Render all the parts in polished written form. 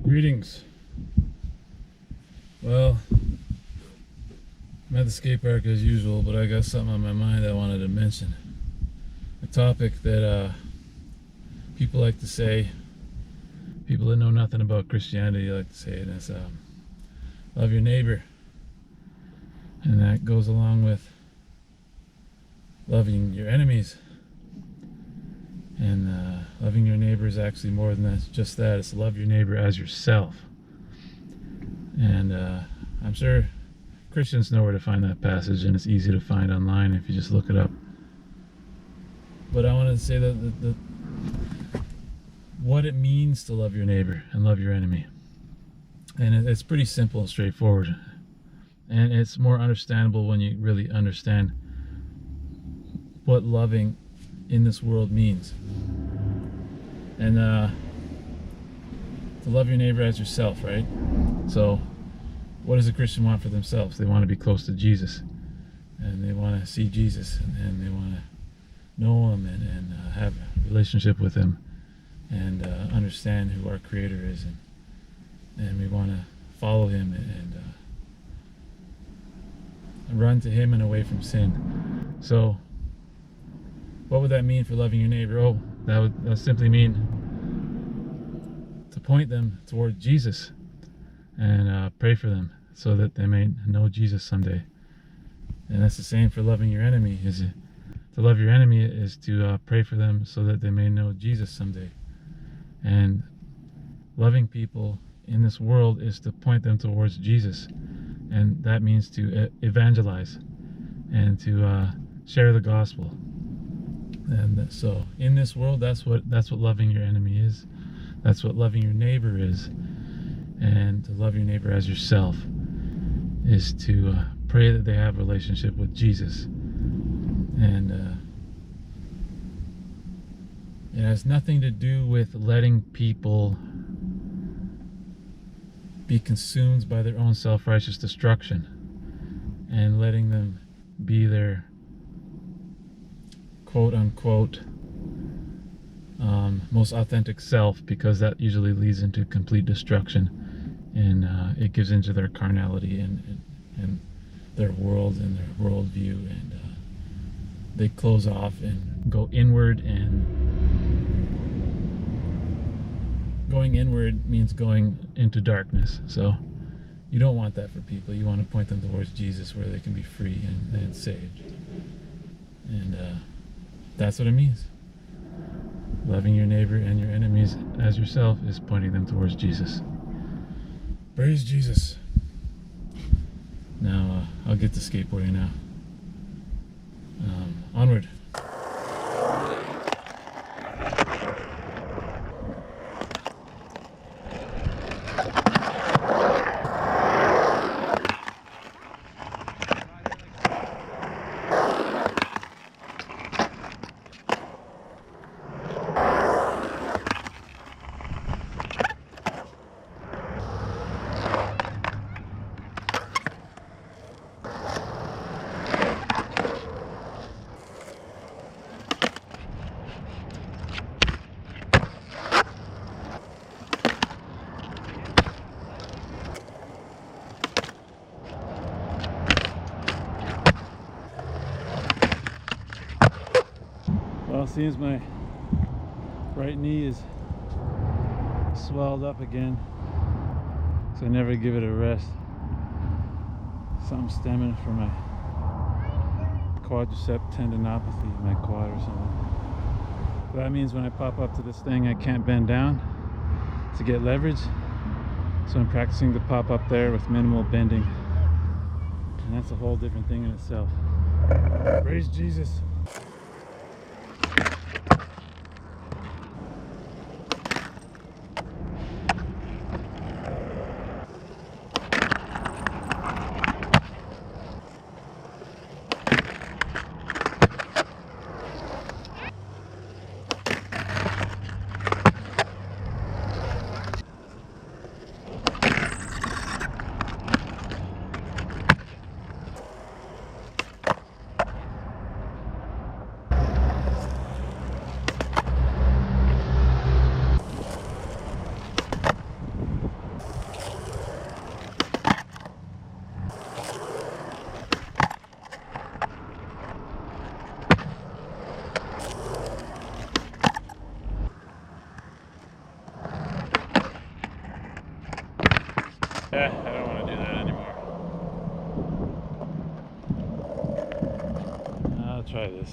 Greetings. Well, I'm at the skate park as usual, but I got something on my mind I wanted to mention. A topic that people like to say, people that know nothing about Christianity like to say it, and it's love your neighbor. And that goes along with loving your enemies. And loving your neighbor is actually more than that. It's just that. It's love your neighbor as yourself. And I'm sure Christians know where to find that passage, and it's easy to find online if you just look it up. But I wanted to say that what it means to love your neighbor and love your enemy. And it's pretty simple and straightforward. And it's more understandable when you really understand what loving in this world means. And to love your neighbor as yourself, right? So what does a Christian want for themselves? They want to be close to Jesus, and they want to see Jesus, and they want to know him and have a relationship with him, and understand who our Creator is, and we want to follow him and run to him and away from sin. So what would that mean for loving your neighbor? Oh, that would simply mean to point them toward Jesus and pray for them so that they may know Jesus someday. And that's the same for loving your enemy. To love your enemy is to pray for them so that they may know Jesus someday. And loving people in this world is to point them towards Jesus, and that means to evangelize and to share the gospel. And so in this world, that's what loving your enemy is. That's what loving your neighbor is. And to love your neighbor as yourself is to pray that they have a relationship with Jesus. And it has nothing to do with letting people be consumed by their own self-righteous destruction and letting them be their quote-unquote most authentic self, because that usually leads into complete destruction, and it gives into their carnality and their world and their worldview, and they close off and go inward, and going inward means going into darkness. So you don't want that for people. You want to point them towards Jesus, where they can be free and saved. And that's what it means. Loving your neighbor and your enemies as yourself is pointing them towards Jesus. Praise Jesus. Now I'll get to skateboarding now. Onward. Well, it seems my right knee is swelled up again, so I never give it a rest. Something stemming from my quadricep tendinopathy, my quad or something. But that means when I pop up to this thing, I can't bend down to get leverage, so I'm practicing to pop up there with minimal bending, and that's a whole different thing in itself. Praise Jesus. Yeah, I don't want to do that anymore. I'll try this.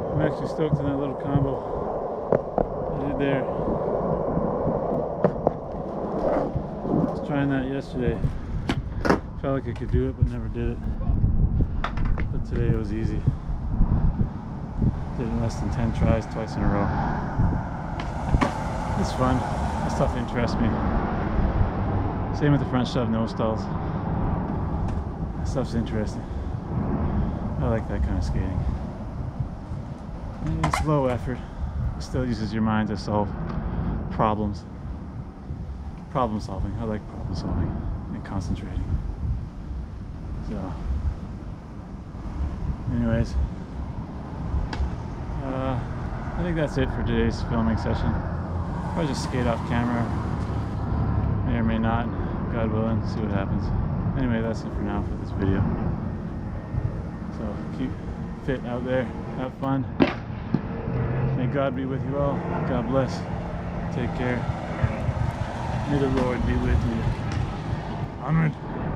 I'm actually stoked on that little combo I did there. I was trying that yesterday. Felt like I could do it, but never did it. But today it was easy. Did it in less than 10 tries, twice in a row. It's fun. This stuff interests me. Same with the front shove, no stalls. This stuff's interesting. I like that kind of skating. And it's low effort. It still uses your mind to solve problems. Problem solving. I like problem solving and concentrating. So, anyways, I think that's it for today's filming session. Probably just skate off camera. May or may not. God willing, see what happens. Anyway, that's it for now for this video. So keep fit out there, have fun. May God be with you all. God bless. Take care. May the Lord be with you. Amen.